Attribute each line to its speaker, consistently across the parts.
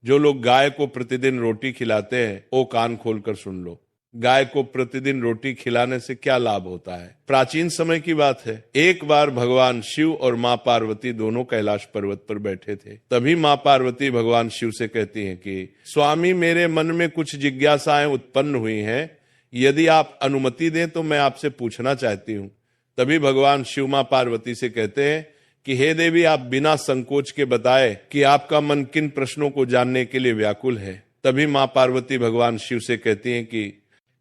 Speaker 1: जो लोग गाय को प्रतिदिन रोटी खिलाते हैं वो कान खोलकर सुन लो। गाय को प्रतिदिन रोटी खिलाने से क्या लाभ होता है? प्राचीन समय की बात है। एक बार भगवान शिव और माँ पार्वती दोनों कैलाश पर्वत पर बैठे थे। तभी माँ पार्वती भगवान शिव से कहती हैं कि स्वामी, मेरे मन में कुछ जिज्ञासाएं उत्पन्न हुई हैं, यदि आप अनुमति दें तो मैं आपसे पूछना चाहती हूँ। तभी भगवान शिव माँ पार्वती से कहते हैं कि हे देवी, आप बिना संकोच के बताए कि आपका मन किन प्रश्नों को जानने के लिए व्याकुल है। तभी माँ पार्वती भगवान शिव से कहती हैं कि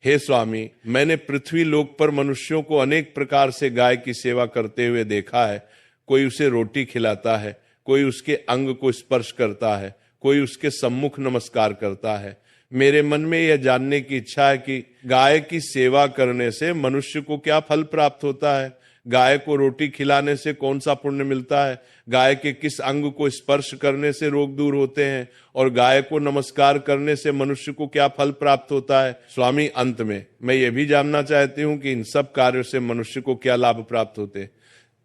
Speaker 1: हे स्वामी, मैंने पृथ्वी लोक पर मनुष्यों को अनेक प्रकार से गाय की सेवा करते हुए देखा है। कोई उसे रोटी खिलाता है, कोई उसके अंग को स्पर्श करता है, कोई उसके सम्मुख नमस्कार करता है। मेरे मन में यह जानने की इच्छा है कि गाय की सेवा करने से मनुष्य को क्या फल प्राप्त होता है? गाय को रोटी खिलाने से कौन सा पुण्य मिलता है? गाय के किस अंग को स्पर्श करने से रोग दूर होते हैं? और गाय को नमस्कार करने से मनुष्य को क्या फल प्राप्त होता है? स्वामी, अंत में मैं ये भी जानना चाहती हूँ कि इन सब कार्यों से मनुष्य को क्या लाभ प्राप्त होते हैं।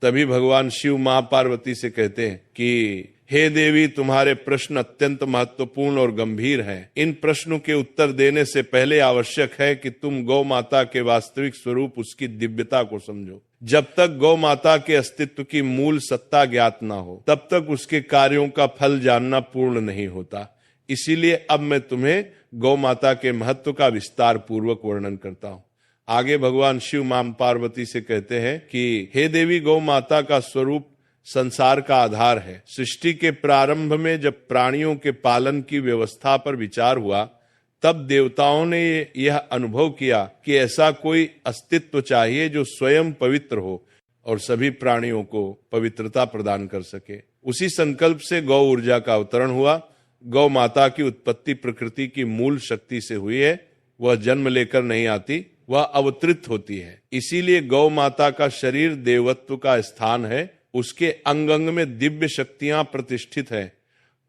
Speaker 1: तभी भगवान शिव माँ पार्वती से कहते हैं कि हे देवी, तुम्हारे प्रश्न अत्यंत महत्वपूर्ण और गंभीर हैं। इन प्रश्नों के उत्तर देने से पहले आवश्यक है कि तुम गौ माता के वास्तविक स्वरूप, उसकी दिव्यता को समझो। जब तक गौ माता के अस्तित्व की मूल सत्ता ज्ञात ना हो, तब तक उसके कार्यों का फल जानना पूर्ण नहीं होता। इसीलिए अब मैं तुम्हें गौ माता के महत्व का विस्तार पूर्वक वर्णन करता हूँ। आगे भगवान शिव मां पार्वती से कहते हैं कि हे देवी, गौ माता का स्वरूप संसार का आधार है। सृष्टि के प्रारंभ में जब प्राणियों के पालन की व्यवस्था पर विचार हुआ, तब देवताओं ने यह अनुभव किया कि ऐसा कोई अस्तित्व चाहिए जो स्वयं पवित्र हो और सभी प्राणियों को पवित्रता प्रदान कर सके। उसी संकल्प से गौ ऊर्जा का अवतरण हुआ। गौ माता की उत्पत्ति प्रकृति की मूल शक्ति से हुई है। वह जन्म लेकर नहीं आती, वह अवतरित होती है। इसीलिए गौ माता का शरीर देवत्व का स्थान है। उसके अंग अंग में दिव्य शक्तियां प्रतिष्ठित है।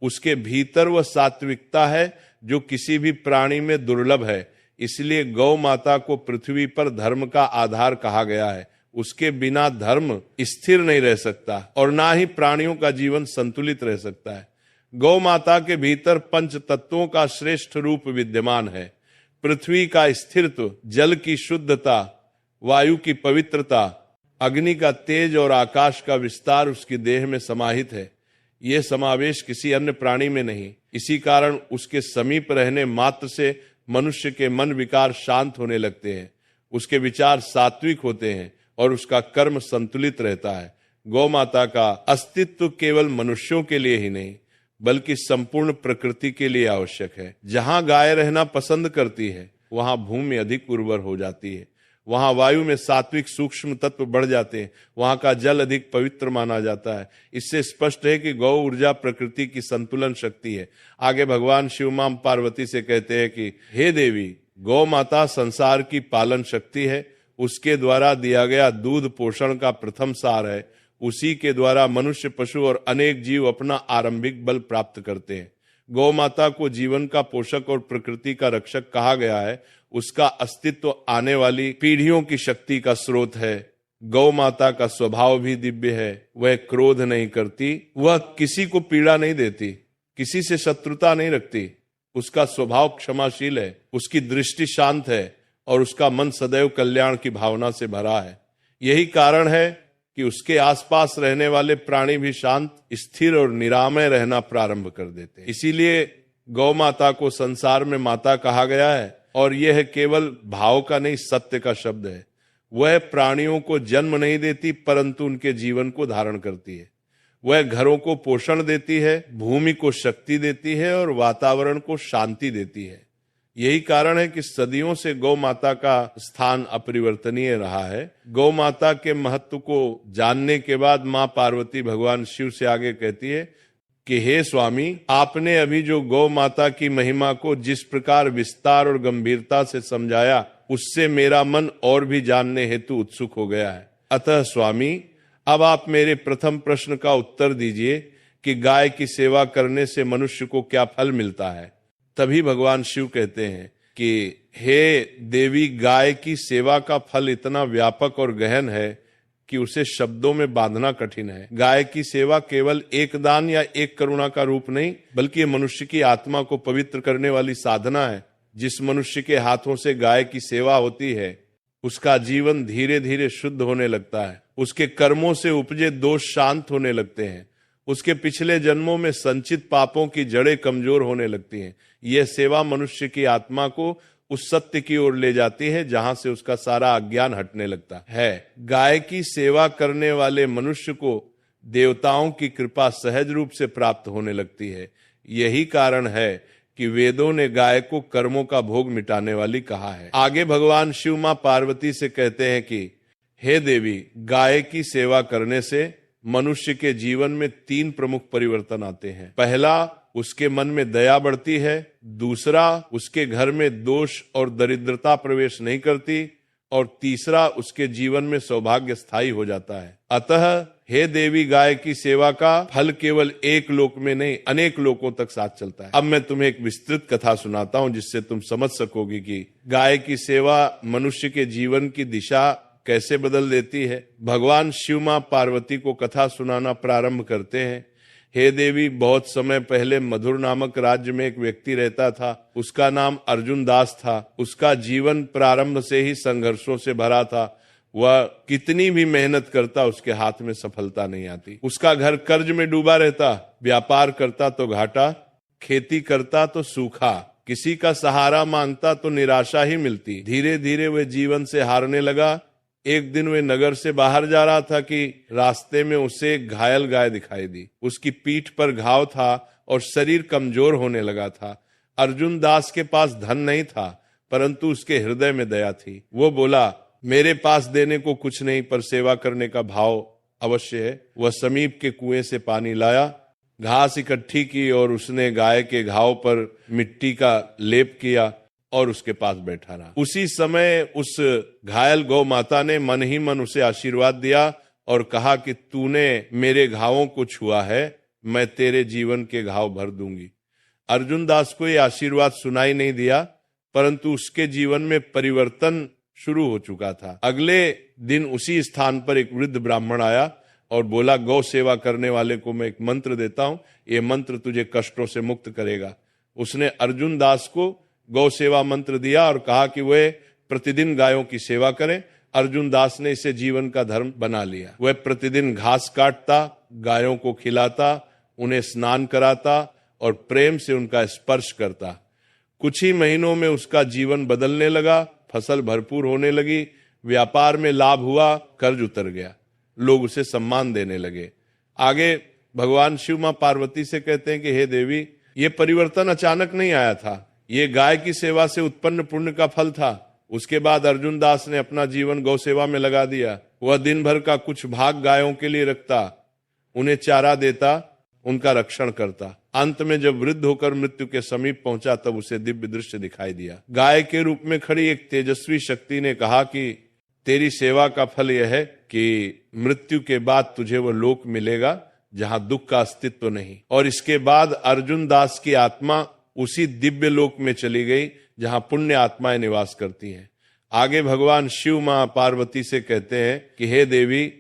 Speaker 1: उसके भीतर वह सात्विकता है जो किसी भी प्राणी में दुर्लभ है। इसलिए गौ माता को पृथ्वी पर धर्म का आधार कहा गया है। उसके बिना धर्म स्थिर नहीं रह सकता और ना ही प्राणियों का जीवन संतुलित रह सकता है। गौ माता के भीतर पंच तत्वों का श्रेष्ठ रूप विद्यमान है। पृथ्वी का स्थिरत्व, जल की शुद्धता, वायु की पवित्रता, अग्नि का तेज और आकाश का विस्तार उसके देह में समाहित है। यह समावेश किसी अन्य प्राणी में नहीं। इसी कारण उसके समीप रहने मात्र से मनुष्य के मन विकार शांत होने लगते हैं, उसके विचार सात्विक होते हैं और उसका कर्म संतुलित रहता है। गौ माता का अस्तित्व केवल मनुष्यों के लिए ही नहीं बल्कि संपूर्ण प्रकृति के लिए आवश्यक है। जहां गाय रहना पसंद करती है, वहां भूमि अधिक उर्वर हो जाती है। वहां वायु में सात्विक सूक्ष्म तत्व बढ़ जाते हैं। वहां का जल अधिक पवित्र माना जाता है। इससे स्पष्ट है कि गौ ऊर्जा प्रकृति की संतुलन शक्ति है। आगे भगवान शिव मां पार्वती से कहते हैं कि हे देवी, गौ माता संसार की पालन शक्ति है। उसके द्वारा दिया गया दूध पोषण का प्रथम सार है। उसी के द्वारा मनुष्य, पशु और अनेक जीव अपना आरंभिक बल प्राप्त करते हैं। गौ माता को जीवन का पोषक और प्रकृति का रक्षक कहा गया है। उसका अस्तित्व आने वाली पीढ़ियों की शक्ति का स्रोत है। गौ माता का स्वभाव भी दिव्य है। वह क्रोध नहीं करती, वह किसी को पीड़ा नहीं देती, किसी से शत्रुता नहीं रखती। उसका स्वभाव क्षमाशील है, उसकी दृष्टि शांत है और उसका मन सदैव कल्याण की भावना से भरा है। यही कारण है कि उसके आसपास रहने वाले प्राणी भी शांत, स्थिर और निरामय रहना प्रारंभ कर देते हैं। इसीलिए गौ माता को संसार में माता कहा गया है। और यह केवल भाव का नहीं, सत्य का शब्द है। वह प्राणियों को जन्म नहीं देती परंतु उनके जीवन को धारण करती है। वह घरों को पोषण देती है, भूमि को शक्ति देती है और वातावरण को शांति देती है। यही कारण है कि सदियों से गौ माता का स्थान अपरिवर्तनीय रहा है। गौ माता के महत्व को जानने के बाद मां पार्वती भगवान शिव से आगे कहती है कि हे स्वामी, आपने अभी जो गौ माता की महिमा को जिस प्रकार विस्तार और गंभीरता से समझाया, उससे मेरा मन और भी जानने हेतु उत्सुक हो गया है। अतः स्वामी, अब आप मेरे प्रथम प्रश्न का उत्तर दीजिए कि गाय की सेवा करने से मनुष्य को क्या फल मिलता है। तभी भगवान शिव कहते हैं कि हे देवी, गाय की सेवा का फल इतना व्यापक और गहन है कि उसे शब्दों में बांधना कठिन है। गाय की सेवा केवल एक दान या एक करुणा का रूप नहीं, बल्कि ये मनुष्य की आत्मा को पवित्र करने वाली साधना है। जिस मनुष्य के हाथों से गाय की सेवा होती है, उसका जीवन धीरे धीरे शुद्ध होने लगता है। उसके कर्मों से उपजे दोष शांत होने लगते हैं। उसके पिछले जन्मों में संचित पापों की जड़ें कमजोर होने लगती हैं। यह सेवा मनुष्य की आत्मा को उस सत्य की ओर ले जाती है जहां से उसका सारा अज्ञान हटने लगता है। गाय की सेवा करने वाले मनुष्य को देवताओं की कृपा सहज रूप से प्राप्त होने लगती है। यही कारण है कि वेदों ने गाय को कर्मों का भोग मिटाने वाली कहा है। आगे भगवान शिव मां पार्वती से कहते हैं कि हे देवी, गाय की सेवा करने से मनुष्य के जीवन में 3 प्रमुख परिवर्तन आते हैं। पहला, उसके मन में दया बढ़ती है। दूसरा, उसके घर में दोष और दरिद्रता प्रवेश नहीं करती। और तीसरा, उसके जीवन में सौभाग्य स्थायी हो जाता है। अतः हे देवी, गाय की सेवा का फल केवल एक लोक में नहीं, अनेक लोकों तक साथ चलता है। अब मैं तुम्हें एक विस्तृत कथा सुनाता हूं जिससे तुम समझ सकोगे कि गाय की सेवा मनुष्य के जीवन की दिशा कैसे बदल देती है। भगवान शिव मां पार्वती को कथा सुनाना प्रारंभ करते हैं। हे देवी, बहुत समय पहले मधुर नामक राज्य में एक व्यक्ति रहता था। उसका नाम अर्जुन दास था। उसका जीवन प्रारंभ से ही संघर्षों से भरा था। वह कितनी भी मेहनत करता, उसके हाथ में सफलता नहीं आती। उसका घर कर्ज में डूबा रहता। व्यापार करता तो घाटा, खेती करता तो सूखा, किसी का सहारा मांगता तो निराशा ही मिलती। धीरे धीरे वह जीवन से हारने लगा। एक दिन वे नगर से बाहर जा रहा था कि रास्ते में उसे एक घायल गाय दिखाई दी। उसकी पीठ पर घाव था और शरीर कमजोर होने लगा था। अर्जुन दास के पास धन नहीं था, परंतु उसके हृदय में दया थी। वो बोला, मेरे पास देने को कुछ नहीं, पर सेवा करने का भाव अवश्य है। वह समीप के कुएं से पानी लाया, घास इकट्ठी की और उसने गाय के घाव पर मिट्टी का लेप किया और उसके पास बैठा रहा। उसी समय उस घायल गौ माता ने मन ही मन उसे आशीर्वाद दिया और कहा कि तूने मेरे घावों को छुआ है, मैं तेरे जीवन के घाव भर दूंगी। अर्जुन दास को यह आशीर्वाद सुनाई नहीं दिया, परंतु उसके जीवन में परिवर्तन शुरू हो चुका था। अगले दिन उसी स्थान पर एक वृद्ध ब्राह्मण आया और बोला, गौ सेवा करने वाले को मैं एक मंत्र देता हूं, ये मंत्र तुझे कष्टों से मुक्त करेगा। उसने अर्जुन दास को गौ सेवा मंत्र दिया और कहा कि वह प्रतिदिन गायों की सेवा करें। अर्जुन दास ने इसे जीवन का धर्म बना लिया। वह प्रतिदिन घास काटता, गायों को खिलाता, उन्हें स्नान कराता और प्रेम से उनका स्पर्श करता। कुछ ही महीनों में उसका जीवन बदलने लगा। फसल भरपूर होने लगी, व्यापार में लाभ हुआ, कर्ज उतर गया, लोग उसे सम्मान देने लगे। आगे भगवान शिव मां पार्वती से कहते हैं कि हे देवी, ये परिवर्तन अचानक नहीं आया था, ये गाय की सेवा से उत्पन्न पुण्य का फल था। उसके बाद अर्जुन दास ने अपना जीवन गौ सेवा में लगा दिया। वह दिन भर का कुछ भाग गायों के लिए रखता, उन्हें चारा देता, उनका रक्षण करता। अंत में जब वृद्ध होकर मृत्यु के समीप पहुंचा, तब उसे दिव्य दृश्य दिखाई दिया। गाय के रूप में खड़ी एक तेजस्वी शक्ति ने कहा कि तेरी सेवा का फल यह है कि मृत्यु के बाद तुझे वह लोक मिलेगा जहां दुख का अस्तित्व नहीं। और इसके बाद अर्जुन दास की आत्मा उसी दिव्य लोक में चली गई जहां पुण्य आत्माएं निवास करती हैं। आगे भगवान शिव मां पार्वती से कहते हैं कि हे देवी,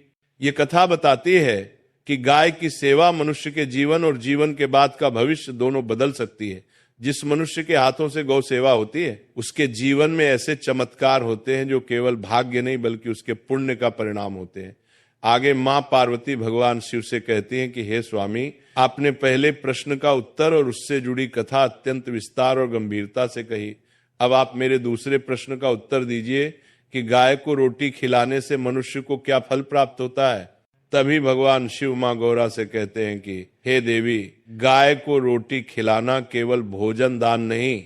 Speaker 1: ये कथा बताती है कि गाय की सेवा मनुष्य के जीवन और जीवन के बाद का भविष्य दोनों बदल सकती है। जिस मनुष्य के हाथों से गौ सेवा होती है, उसके जीवन में ऐसे चमत्कार होते हैं जो केवल भाग्य नहीं बल्कि उसके पुण्य का परिणाम होते हैं। आगे मां पार्वती भगवान शिव से कहती हैं कि हे स्वामी, आपने पहले प्रश्न का उत्तर और उससे जुड़ी कथा अत्यंत विस्तार और गंभीरता से कही। अब आप मेरे दूसरे प्रश्न का उत्तर दीजिए कि गाय को रोटी खिलाने से मनुष्य को क्या फल प्राप्त होता है। तभी भगवान शिव मां गौरा से कहते हैं कि हे देवी, गाय को रोटी खिलाना केवल भोजन दान नहीं,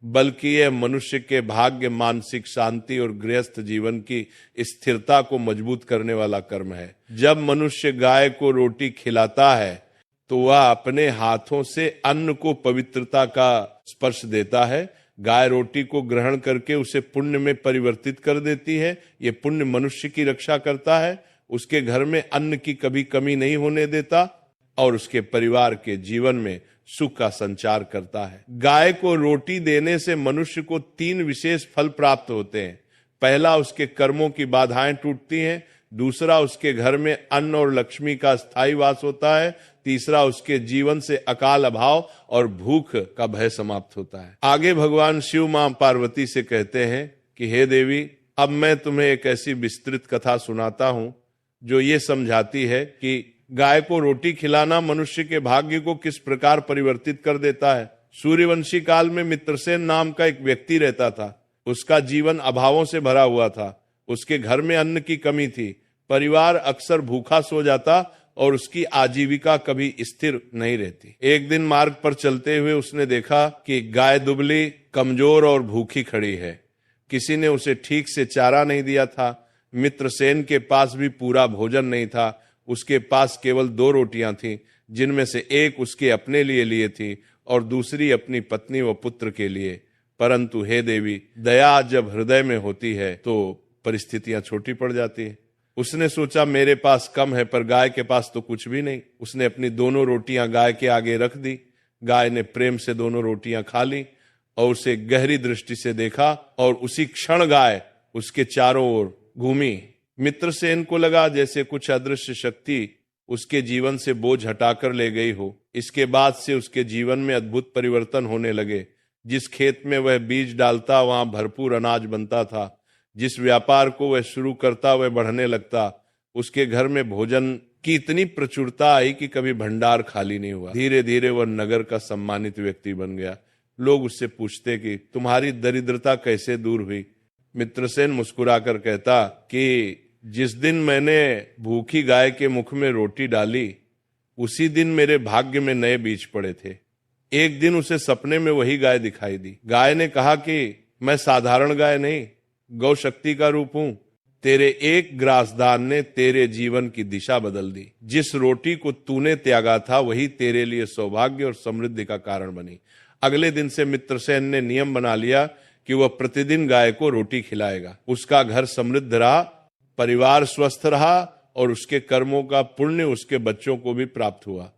Speaker 1: बल्कि यह मनुष्य के भाग्य, मानसिक शांति और गृहस्थ जीवन की स्थिरता को मजबूत करने वाला कर्म है। जब मनुष्य गाय को रोटी खिलाता है तो वह अपने हाथों से अन्न को पवित्रता का स्पर्श देता है। गाय रोटी को ग्रहण करके उसे पुण्य में परिवर्तित कर देती है। ये पुण्य मनुष्य की रक्षा करता है, उसके घर में अन्न की कभी कमी नहीं होने देता और उसके परिवार के जीवन में सुख का संचार करता है। गाय को रोटी देने से मनुष्य को 3 विशेष फल प्राप्त होते हैं। पहला, उसके कर्मों की बाधाएं टूटती हैं। दूसरा उसके घर में अन्न और लक्ष्मी का स्थायी वास होता है, तीसरा उसके जीवन से अकाल अभाव और भूख का भय समाप्त होता है। आगे भगवान शिव मां पार्वती से कहते हैं कि हे देवी, अब मैं तुम्हें एक ऐसी विस्तृत कथा सुनाता हूं जो ये समझाती है कि गाय को रोटी खिलाना मनुष्य के भाग्य को किस प्रकार परिवर्तित कर देता है। सूर्यवंशी काल में मित्रसेन नाम का एक व्यक्ति रहता था। उसका जीवन अभावों से भरा हुआ था। उसके घर में अन्न की कमी थी। परिवार अक्सर भूखा सो जाता और उसकी आजीविका कभी स्थिर नहीं रहती। एक दिन मार्ग पर चलते हुए उसने देखा कि गाय दुबली, कमजोर और भूखी खड़ी है। किसी ने उसे ठीक से चारा नहीं दिया था। मित्रसेन के पास भी पूरा भोजन नहीं था। उसके पास केवल 2 रोटियां थीं, जिनमें से एक उसके अपने लिए थी और दूसरी अपनी पत्नी व पुत्र के लिए। परंतु हे देवी, दया जब हृदय में होती है तो परिस्थितियां छोटी पड़ जाती है। उसने सोचा मेरे पास कम है, पर गाय के पास तो कुछ भी नहीं। उसने अपनी दोनों रोटियां गाय के आगे रख दी। गाय ने प्रेम से दोनों रोटियां खा ली और उसे गहरी दृष्टि से देखा और उसी क्षण गाय उसके चारों ओर घूमी। मित्रसेन को लगा जैसे कुछ अदृश्य शक्ति उसके जीवन से बोझ हटाकर ले गई हो। इसके बाद से उसके जीवन में अद्भुत परिवर्तन होने लगे। जिस खेत में वह बीज डालता वहां भरपूर अनाज बनता था। जिस व्यापार को वह शुरू करता वह बढ़ने लगता। उसके घर में भोजन की इतनी प्रचुरता आई कि कभी भंडार खाली नहीं हुआ। धीरे धीरे वह नगर का सम्मानित व्यक्ति बन गया। लोग उससे पूछते कि तुम्हारी दरिद्रता कैसे दूर हुई। मित्रसेन मुस्कुराकर कहता कि जिस दिन मैंने भूखी गाय के मुख में रोटी डाली, उसी दिन मेरे भाग्य में नए बीज पड़े थे। एक दिन उसे सपने में वही गाय दिखाई दी। गाय ने कहा कि मैं साधारण गाय नहीं, गौ शक्ति का रूप हूं। तेरे एक ग्रासदान ने तेरे जीवन की दिशा बदल दी। जिस रोटी को तूने त्यागा था वही तेरे लिए सौभाग्य और समृद्धि का कारण बनी। अगले दिन से मित्रसेन ने नियम बना लिया कि वह प्रतिदिन गाय को रोटी खिलाएगा। उसका घर समृद्ध रहा, परिवार स्वस्थ रहा और उसके कर्मों का पुण्य उसके बच्चों को भी प्राप्त हुआ।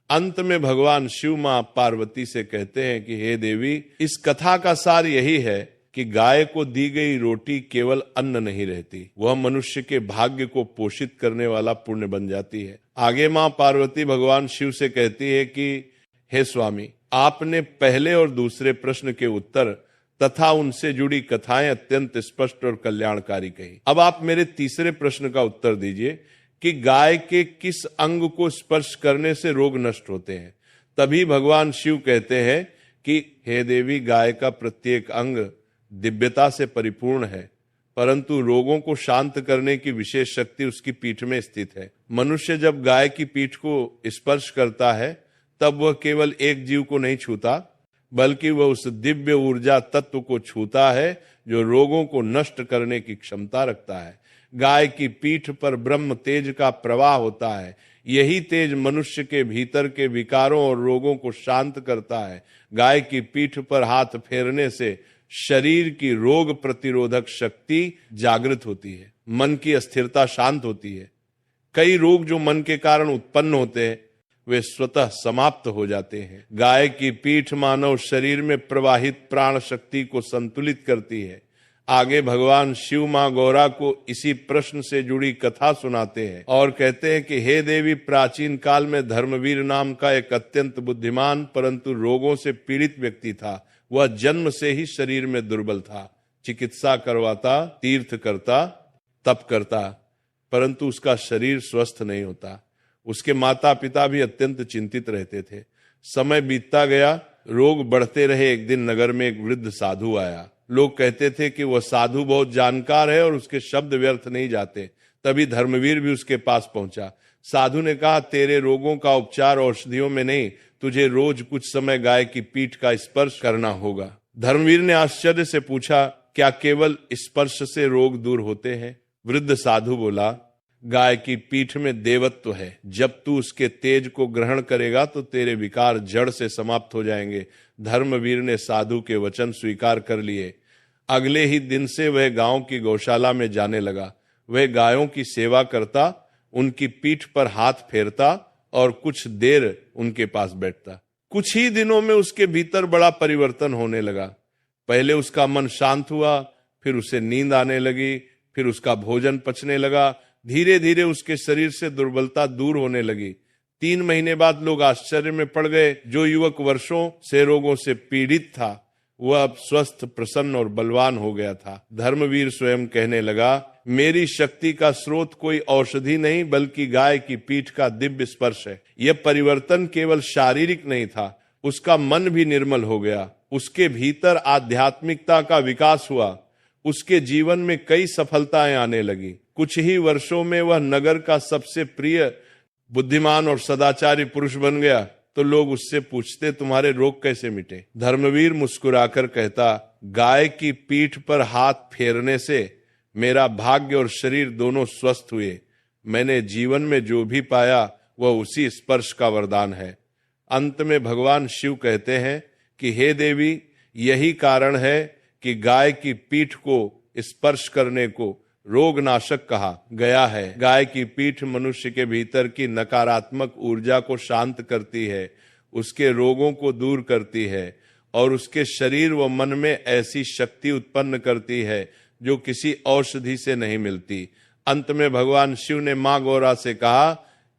Speaker 1: अंत में भगवान शिव मां पार्वती से कहते हैं कि हे देवी, इस कथा का सार यही है कि गाय को दी गई रोटी केवल अन्न नहीं रहती, वह मनुष्य के भाग्य को पोषित करने वाला पुण्य बन जाती है। आगे मां पार्वती भगवान शिव से कहती है कि हे स्वामी, आपने पहले और दूसरे प्रश्न के उत्तर तथा उनसे जुड़ी कथाएं अत्यंत स्पष्ट और कल्याणकारी कही। अब आप मेरे तीसरे प्रश्न का उत्तर दीजिए कि गाय के किस अंग को स्पर्श करने से रोग नष्ट होते हैं। तभी भगवान शिव कहते हैं कि हे देवी, गाय का प्रत्येक अंग दिव्यता से परिपूर्ण है, परंतु रोगों को शांत करने की विशेष शक्ति उसकी पीठ में स्थित है। मनुष्य जब गाय की पीठ को स्पर्श करता है तब वह केवल एक जीव को नहीं छूता, बल्कि वह उस दिव्य ऊर्जा तत्व को छूता है जो रोगों को नष्ट करने की क्षमता रखता है। गाय की पीठ पर ब्रह्म तेज का प्रवाह होता है। यही तेज मनुष्य के भीतर के विकारों और रोगों को शांत करता है। गाय की पीठ पर हाथ फेरने से शरीर की रोग प्रतिरोधक शक्ति जागृत होती है, मन की अस्थिरता शांत होती है। कई रोग जो मन के कारण उत्पन्न होते हैं वे स्वतः समाप्त हो जाते हैं। गाय की पीठ मानव शरीर में प्रवाहित प्राण शक्ति को संतुलित करती है। आगे भगवान शिव मां गौरा को इसी प्रश्न से जुड़ी कथा सुनाते हैं और कहते हैं कि हे देवी, प्राचीन काल में धर्मवीर नाम का एक अत्यंत बुद्धिमान परंतु रोगों से पीड़ित व्यक्ति था। वह जन्म से ही शरीर में दुर्बल था। चिकित्सा करवाता, तीर्थ करता, तप करता, परंतु उसका शरीर स्वस्थ नहीं होता। उसके माता पिता भी अत्यंत चिंतित रहते थे। समय बीतता गया, रोग बढ़ते रहे। एक दिन नगर में एक वृद्ध साधु आया। लोग कहते थे कि वह साधु बहुत जानकार है और उसके शब्द व्यर्थ नहीं जाते। तभी धर्मवीर भी उसके पास पहुंचा। साधु ने कहा, तेरे रोगों का उपचार औषधियों में नहीं, तुझे रोज कुछ समय गाय की पीठ का स्पर्श करना होगा। धर्मवीर ने आश्चर्य से पूछा, क्या केवल स्पर्श से रोग दूर होते हैं? वृद्ध साधु बोला, गाय की पीठ में देवत्व है। जब तू उसके तेज को ग्रहण करेगा तो तेरे विकार जड़ से समाप्त हो जाएंगे। धर्मवीर ने साधु के वचन स्वीकार कर लिए। अगले ही दिन से वह गांव की गौशाला में जाने लगा। वह गायों की सेवा करता, उनकी पीठ पर हाथ फेरता और कुछ देर उनके पास बैठता। कुछ ही दिनों में उसके भीतर बड़ा परिवर्तन होने लगा। पहले उसका मन शांत हुआ, फिर उसे नींद आने लगी, फिर उसका भोजन पचने लगा। धीरे धीरे उसके शरीर से दुर्बलता दूर होने लगी। 3 महीने बाद लोग आश्चर्य में पड़ गए। जो युवक वर्षों से रोगों से पीड़ित था वह अब स्वस्थ, प्रसन्न और बलवान हो गया था। धर्मवीर स्वयं कहने लगा, मेरी शक्ति का स्रोत कोई औषधि नहीं बल्कि गाय की पीठ का दिव्य स्पर्श है। यह परिवर्तन केवल शारीरिक नहीं था, उसका मन भी निर्मल हो गया। उसके भीतर आध्यात्मिकता का विकास हुआ। उसके जीवन में कई सफलताएं आने लगी। कुछ ही वर्षों में वह नगर का सबसे प्रिय, बुद्धिमान और सदाचारी पुरुष बन गया। तो लोग उससे पूछते, तुम्हारे रोग कैसे मिटे? धर्मवीर मुस्कुराकर कहता, गाय की पीठ पर हाथ फेरने से मेरा भाग्य और शरीर दोनों स्वस्थ हुए। मैंने जीवन में जो भी पाया वह उसी स्पर्श का वरदान है। अंत में भगवान शिव कहते हैं कि हे देवी, यही कारण है कि गाय की पीठ को स्पर्श करने को रोगनाशक कहा गया है। गाय की पीठ मनुष्य के भीतर की नकारात्मक ऊर्जा को शांत करती है, उसके रोगों को दूर करती है और उसके शरीर व मन में ऐसी शक्ति उत्पन्न करती है जो किसी औषधि से नहीं मिलती। अंत में भगवान शिव ने मां गौरा से कहा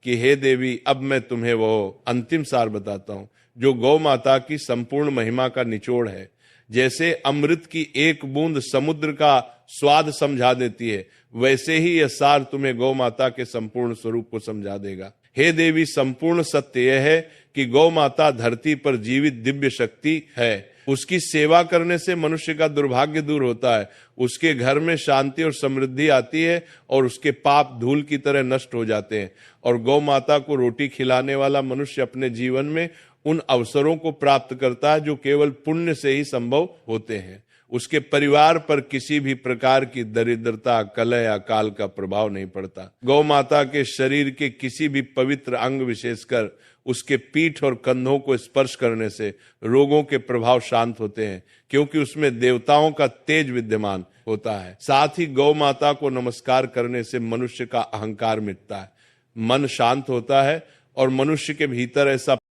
Speaker 1: कि हे देवी, अब मैं तुम्हें वो अंतिम सार बताता हूं जो गौ माता की संपूर्ण महिमा का निचोड़ है। जैसे अमृत की एक बूंद समुद्र का स्वाद समझा देती है, वैसे ही यह सार तुम्हें गौ माता के संपूर्ण स्वरूप को समझा देगा। हे देवी, संपूर्ण सत्य यह है कि गौ माता धरती पर जीवित दिव्य शक्ति है। उसकी सेवा करने से मनुष्य का दुर्भाग्य दूर होता है, उसके घर में शांति और समृद्धि आती है और उसके पाप धूल की तरह नष्ट हो जाते हैं। और गौ माता को रोटी खिलाने वाला मनुष्य अपने जीवन में उन अवसरों को प्राप्त करता है जो केवल पुण्य से ही संभव होते हैं। उसके परिवार पर किसी भी प्रकार की दरिद्रता, कलह या काल का प्रभाव नहीं पड़ता। गौ माता के शरीर के किसी भी पवित्र अंग, विशेषकर उसके पीठ और कंधों को स्पर्श करने से रोगों के प्रभाव शांत होते हैं, क्योंकि उसमें देवताओं का तेज विद्यमान होता है। साथ ही गौ माता को नमस्कार करने से मनुष्य का अहंकार मिटता है, मन शांत होता है और मनुष्य के भीतर ऐसा